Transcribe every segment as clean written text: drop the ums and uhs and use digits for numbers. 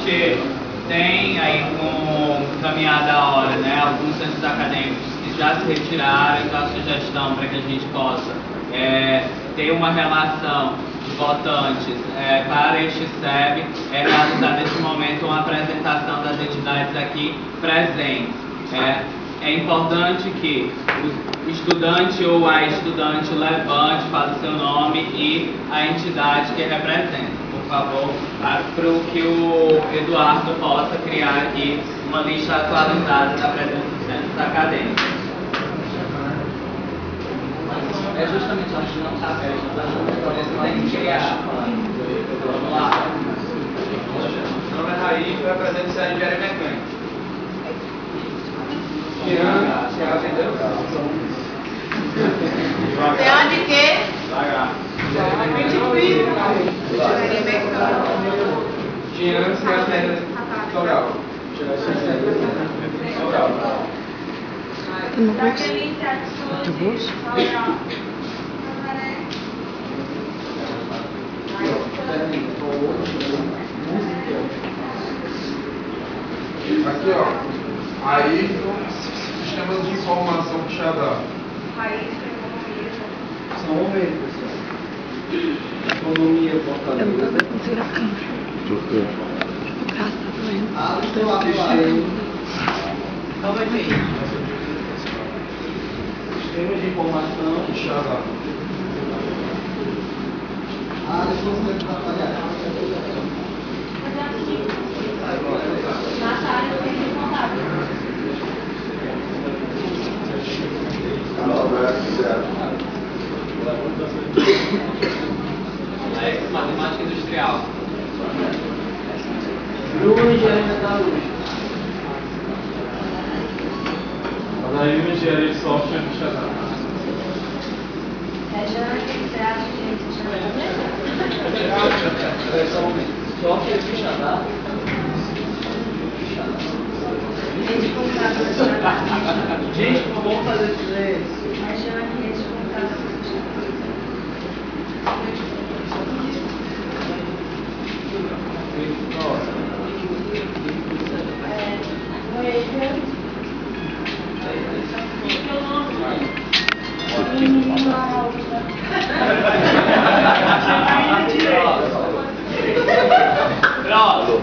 gente tem aí, com caminhada a hora, né, alguns centros acadêmicos que já se retiraram, então a sugestão para que a gente possa ter uma relação de votantes para este SEB é realizar nesse momento uma apresentação das entidades aqui presentes. É importante que o estudante ou a estudante levante, fale seu nome e a entidade que representa, por favor, para que o Eduardo possa criar aqui uma lista atualizada da presença dos centros acadêmicos. É justamente a gente não está aberto, tem que criar. Vamos lá. Meu nome é Raí, foi a presença de engenharia mecânica. Tiago entendeu? Teão de quê? Jean, ciência social. Aqui, ó. Aí, sistemas de informação que já dá. São homens, pessoal. Economia, portaria. Eu não tô vendo conseguir a câmera. O braço tá doendo. Ah, estou lá, Calma aí. Sistemas de informação. Que já dá. Ah, deixa eu ver para trabalhar. Matemática industrial. Bruno, engenharia metalúrgica. Anaína, engenharia de software que já dá. Software que já dá. Gente, vamos fazer isso. Pronto.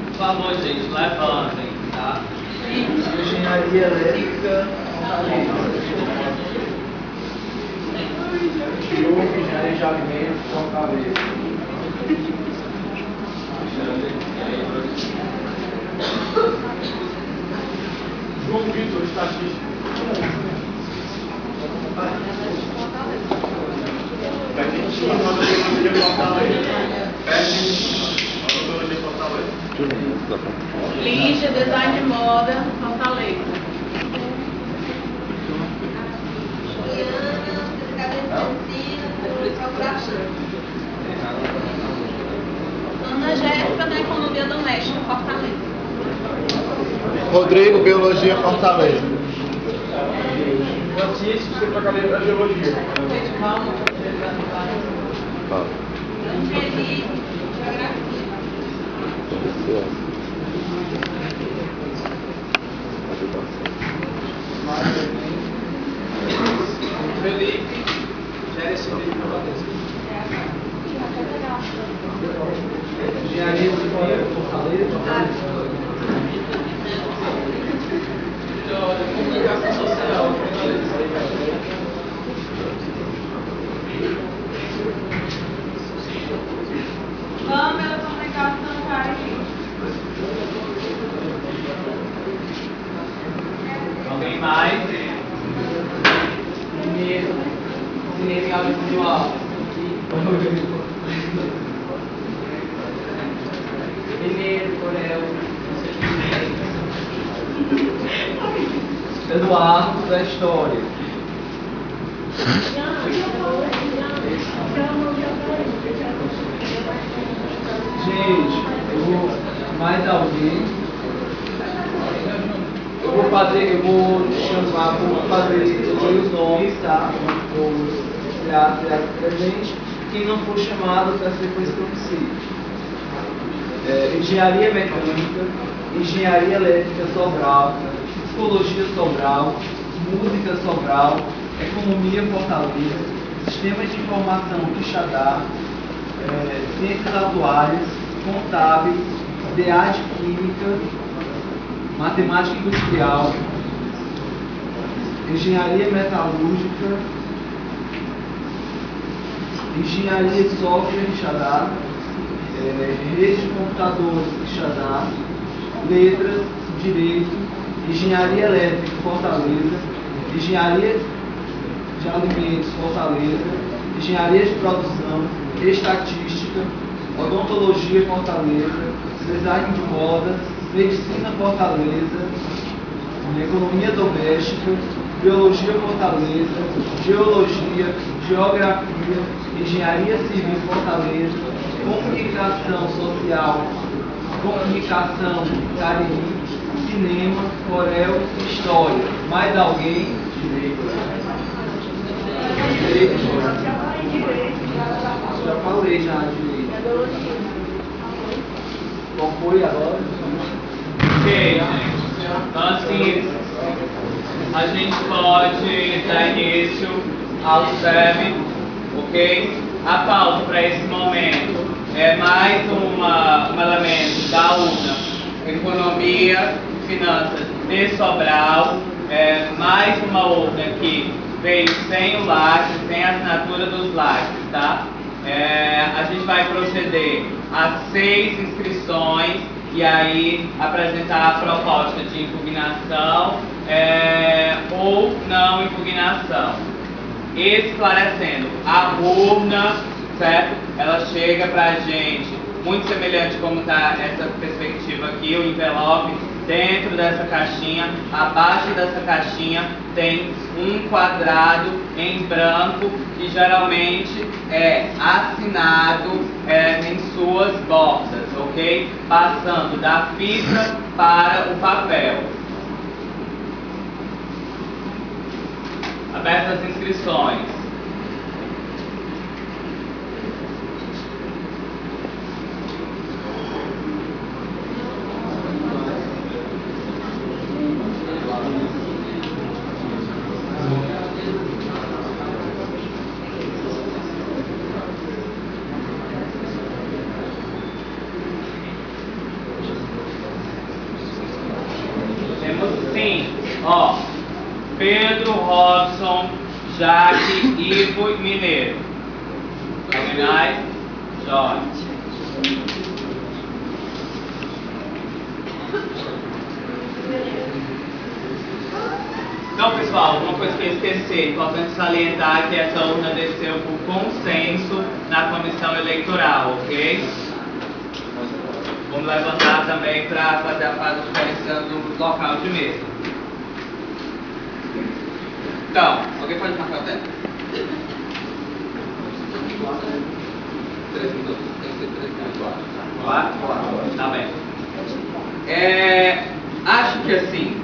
Por favor, gente, levantem, tá? Engenharia elétrica. Engenharia de alimentos, Fortaleza. João Vitor, estatística. Lígia, design de moda, Fortaleza. Ana Jéssica, da economia doméstica, Fortaleza. Rodrigo, biologia, Fortaleza. Francisco, você para a cadeira da geologia. Gente, calma. Angeli, geografia. Felipe, engenharia civil e Fortaleza. Engenharia civil, Fortaleza. Comunicação social, Câmara, comunicação, Carinho. alguém mais? Cinema e audiovisual. Mineiro, Corel. Eduardo da História. Gente, eu vou mais alguém. Eu vou chamar, vou fazer os nomes, tá? Vou criar presente. quem não for chamado para ser coisa que eu preciso. Engenharia mecânica, engenharia elétrica Sobral, psicologia Sobral, música Sobral, economia Fortaleza, sistemas de informação Quixadá, ciências atuárias, contábeis, DA de química, matemática industrial, engenharia metalúrgica, engenharia de software Quixadá, rede de computadores Quixadá, letras, direito, engenharia elétrica Fortaleza, engenharia de alimentos Fortaleza, engenharia de produção, estatística, odontologia Fortaleza, design de moda, medicina Fortaleza, economia doméstica, biologia Fortaleza, geologia, geografia, engenharia civil Fortaleza, comunicação social, comunicação Cariri, cinema, Corel, história. Mais alguém? Direito. Já falei já direito. Qual foi agora? Ok, gente. Então, assim, a gente pode dar início ao SEB, ok? A pauta para esse momento é mais um elemento da urna, economia, finanças de Sobral, mais uma urna que veio sem o lacre, sem a assinatura dos lacres, tá? A gente vai proceder a 6 inscrições e aí apresentar a proposta de impugnação ou não impugnação. Esclarecendo, a urna, certo? Ela chega pra gente muito semelhante como está essa perspectiva aqui, o envelope dentro dessa caixinha, abaixo dessa caixinha tem um quadrado em branco que geralmente é assinado em suas bordas, ok? Passando da fita para o papel. Abertas as inscrições. Sim, ó, Pedro, Robson, Jaque, Ivo e Mineiro. Terminais? Jóia. Então, pessoal, uma coisa que eu esqueci, importante salientar que essa urna desceu por consenso na comissão eleitoral, ok? Vamos levantar também para fazer a fase diferenciando do local de mesa. Então, alguém pode marcar o tempo? 3 minutos? Tem que ser 3 minutos. 4? Tá bem. Acho que assim,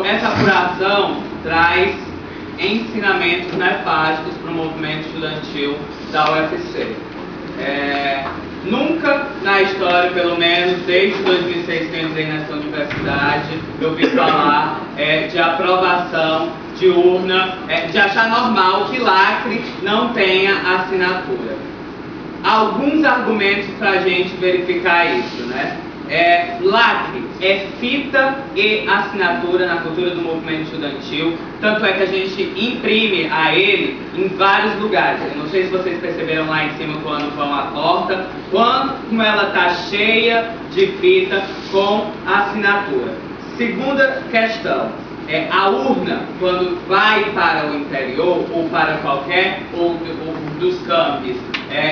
essa apuração traz ensinamentos nefastos para o movimento estudantil da UFC. Nunca na história, pelo menos desde 2006 que eu entrei nessa universidade, eu vi falar de aprovação de urna, de achar normal que lacre não tenha assinatura. Alguns argumentos para a gente verificar isso, né? Lacre é fita e assinatura na cultura do movimento estudantil, tanto é que a gente imprime a ele em vários lugares. Eu não sei se vocês perceberam lá em cima quando vão à porta, como ela está cheia de fita com assinatura. Segunda questão, a urna, quando vai para o interior ou para qualquer outro dos campos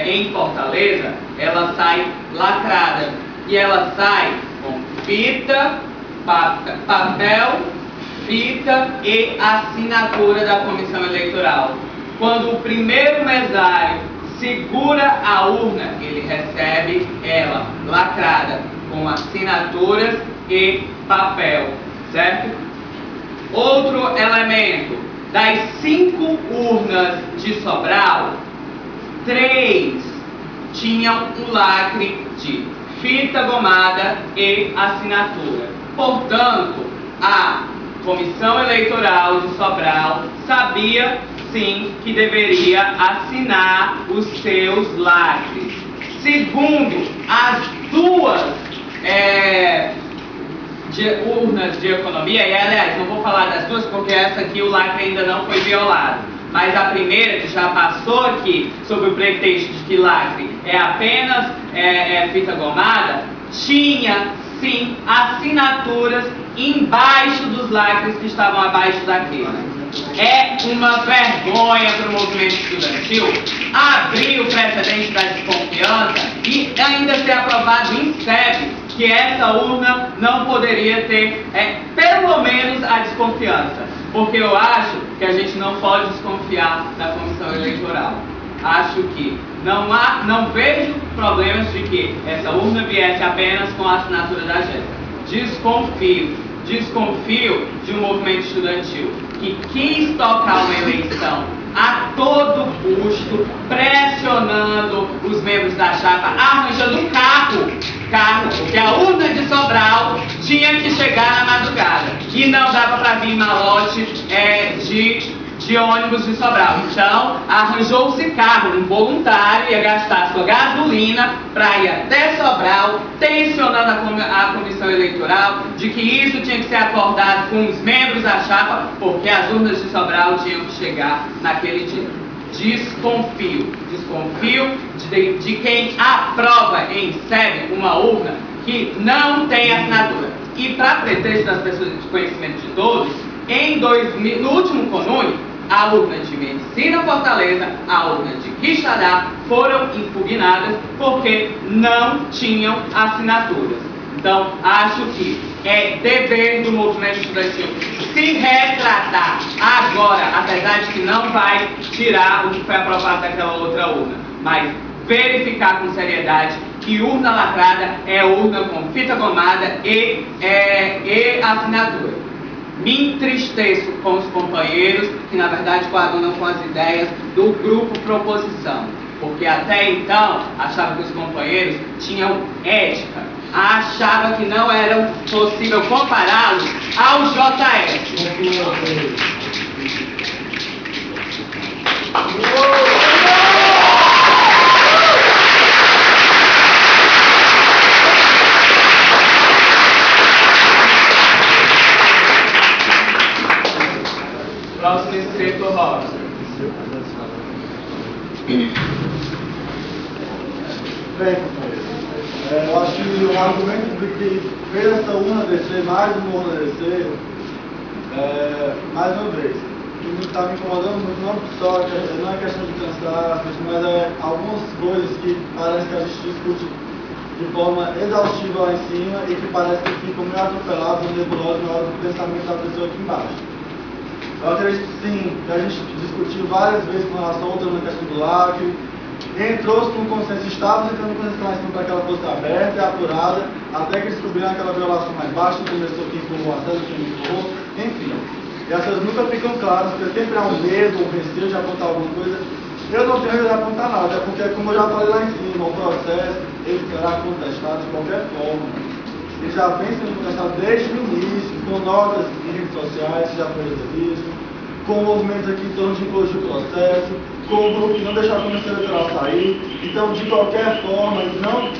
em Fortaleza, ela sai lacrada. E ela sai com fita, papel, fita e assinatura da comissão eleitoral. Quando o primeiro mesário segura a urna, ele recebe ela lacrada com assinaturas e papel, certo? Outro elemento, das 5 urnas de Sobral, 3 tinham um lacre de fita gomada e assinatura. Portanto, a Comissão Eleitoral de Sobral sabia sim que deveria assinar os seus lacres. Segundo, as duas urnas de economia, e aliás, não vou falar das duas porque essa aqui o lacre ainda não foi violado, mas a primeira que já passou aqui sob o pretexto de que lacre é apenas fita gomada, tinha sim assinaturas embaixo dos lacres que estavam abaixo daquele. É uma vergonha para o movimento estudantil abrir o precedente da desconfiança e ainda ser aprovado em SEB que essa urna não poderia ter, pelo menos, a desconfiança. Porque eu acho que a gente não pode desconfiar da comissão eleitoral. Acho que não vejo problemas de que essa urna viesse apenas com a assinatura da Jéssica. Desconfio de um movimento estudantil que quis tocar uma eleição a todo custo, pressionando os membros da chapa, arranjando um carro, porque a urna de Sobral tinha que chegar na madrugada e não dava para vir malote de ônibus de Sobral. Então, arranjou-se carro, um voluntário ia gastar sua gasolina para ir até Sobral, tensionando a comissão eleitoral de que isso tinha que ser acordado com os membros da chapa, porque as urnas de Sobral tinham que chegar naquele dia. Desconfio de quem aprova em SEB uma urna que não tem assinatura. E para pretexto das pessoas de conhecimento de todos, no último CONUNE, a urna de Medicina Fortaleza, a urna de Quixadá foram impugnadas porque não tinham assinaturas. Então, acho que é dever do movimento estudantil se retratar agora, apesar de que não vai tirar o que foi aprovado daquela outra urna, mas verificar com seriedade que urna lacrada é urna com fita gomada e assinatura. Me entristeço com os companheiros que na verdade coadunam com as ideias do grupo Proposição, porque até então achava que os companheiros tinham ética, achava que não era possível compará-los ao JS. Próximo inscrito, Rosa. Bem, eu acho que o argumento de que fez essa urna descer, mais uma urna descer, mais uma vez, o que está me incomodando muito não é questão de cansaço, mas é algumas coisas que parece que a gente discute de forma exaustiva lá em cima e que parece que ficam meio atropelados ou nebulosos na hora do pensamento da pessoa aqui embaixo. Eu acredito sim, que a gente discutiu várias vezes com relação a outra na questão do lacre, entrou-se com um consenso, estava tentando consenso para que ela fosse aberta e apurada, até que descobriram aquela violação mais baixa, começou quem empurrou a cena, quem empurrou, enfim. E as coisas nunca ficam claras, porque sempre há um medo, um receio de apontar alguma coisa. Eu não tenho medo de apontar nada, porque como eu já falei lá em cima, o processo, ele será contestado de qualquer forma. Ele já vem sendo contestado desde o início, com notas em redes sociais, que já foi visto, com movimentos aqui em torno de incluir o processo, com o grupo que não deixou a comissão eleitoral sair. Então, de qualquer forma, não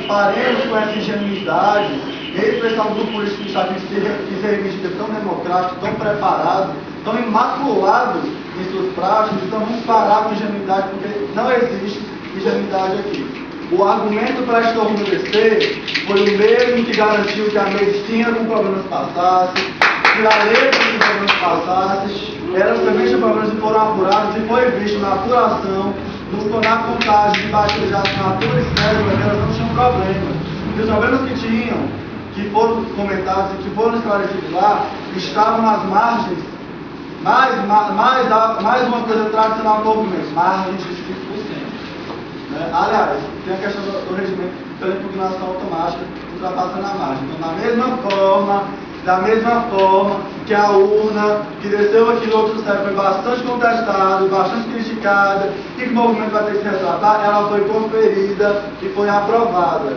paremos com essa ingenuidade, em pessoal do grupo político que está aqui, que se reivindica tão democrático, tão preparado, tão imaculado em suas práticas, então vamos parar com ingenuidade, porque não existe ingenuidade aqui. O argumento para esta urna descer foi o mesmo que garantiu que a medicina com problemas passasse, que a letra com problemas passasse, eram também os problemas que foram apurados e foi visto na apuração, na contagem de baixas de assinaturas sérias, elas não tinham problema. E os problemas que tinham, que foram comentados e que foram esclarecidos lá, estavam nas margens, mais uma coisa tradicional do movimento, margens de 5%. Aliás, tem a questão do regimento pela impugnação automática, ultrapassando a margem. Então, da mesma forma Da mesma forma que a urna que desceu aqui no outro século foi bastante contestada, bastante criticada, e que o movimento vai ter que se retratar, ela foi conferida e foi aprovada.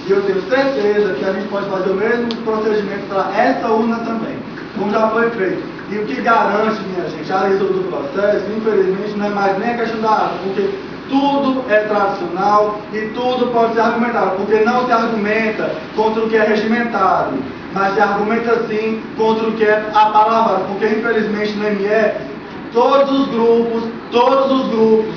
E eu tenho certeza que a gente pode fazer o mesmo procedimento para essa urna também, como já foi feito. E o que garante, minha gente, a lição do processo, infelizmente, não é mais nem a questão da arte, porque tudo é tradicional e tudo pode ser argumentado, porque não se argumenta contra o que é regimentado, mas se argumenta sim contra o que é a palavra, porque infelizmente no ME, todos os grupos,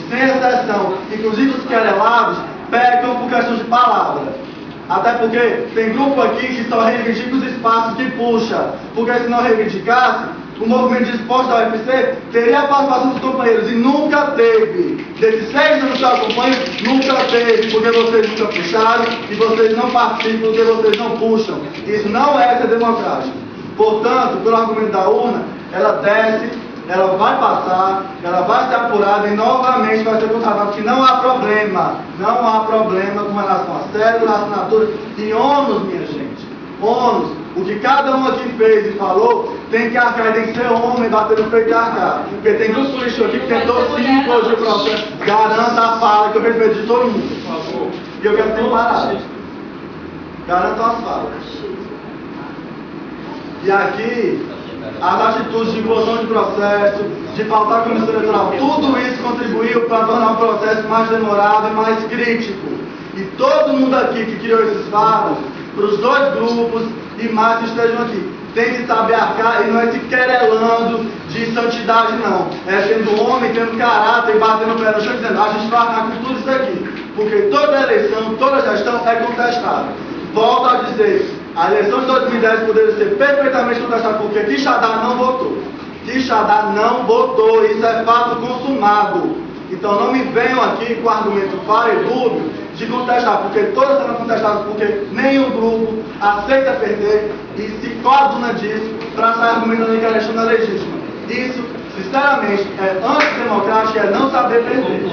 sem exceção, inclusive os querelados, pecam por questão de palavra. Até porque tem grupo aqui que só reivindica os espaços que puxa, porque se não reivindicasse, o movimento de esporte da UFC teria a participação dos companheiros e nunca teve. Desses 6 anos que eu acompanho, nunca teve, porque vocês nunca puxaram e vocês não participam porque vocês não puxam. Isso não é ser democrático. Portanto, pelo argumento da urna, ela desce, ela vai passar, ela vai ser apurada e novamente vai ser constatada, porque não há problema com relação a cédula, assinatura e ônus, minha gente. Ônus. O que cada um aqui fez e falou, tem que arcar, tem que ser homem, bater no peito e arcar. Porque tem grupo político aqui que tentou 5 hoje de processo. Garanta a fala, que eu respeito de todo mundo, por favor. E eu quero ter parado. Garanta as falas. E aqui, as atitudes de inclusão de processo, de faltar a comissão eleitoral, tudo isso contribuiu para tornar o processo mais demorado e mais crítico. E todo mundo aqui que criou esses fatos, para os 2 grupos e mais que estejam aqui, tem que saber arcar e não é se querelando de santidade não. É sendo homem, tendo caráter e batendo o pé no chão dizendo, a gente vai arcar com tudo isso aqui. Porque toda eleição, toda gestão é contestada. Volto a dizer, a eleição de 2010 poderia ser perfeitamente contestada porque Quixadá não votou. Quixadá não votou, isso é fato consumado. Então não me venham aqui com argumento falho e dúbio de contestar, porque todas serão contestadas, porque nenhum grupo aceita perder e se coaduna disso para sair argumentando que a eleição não é legítima. Isso, sinceramente, é antidemocrático, é não saber perder.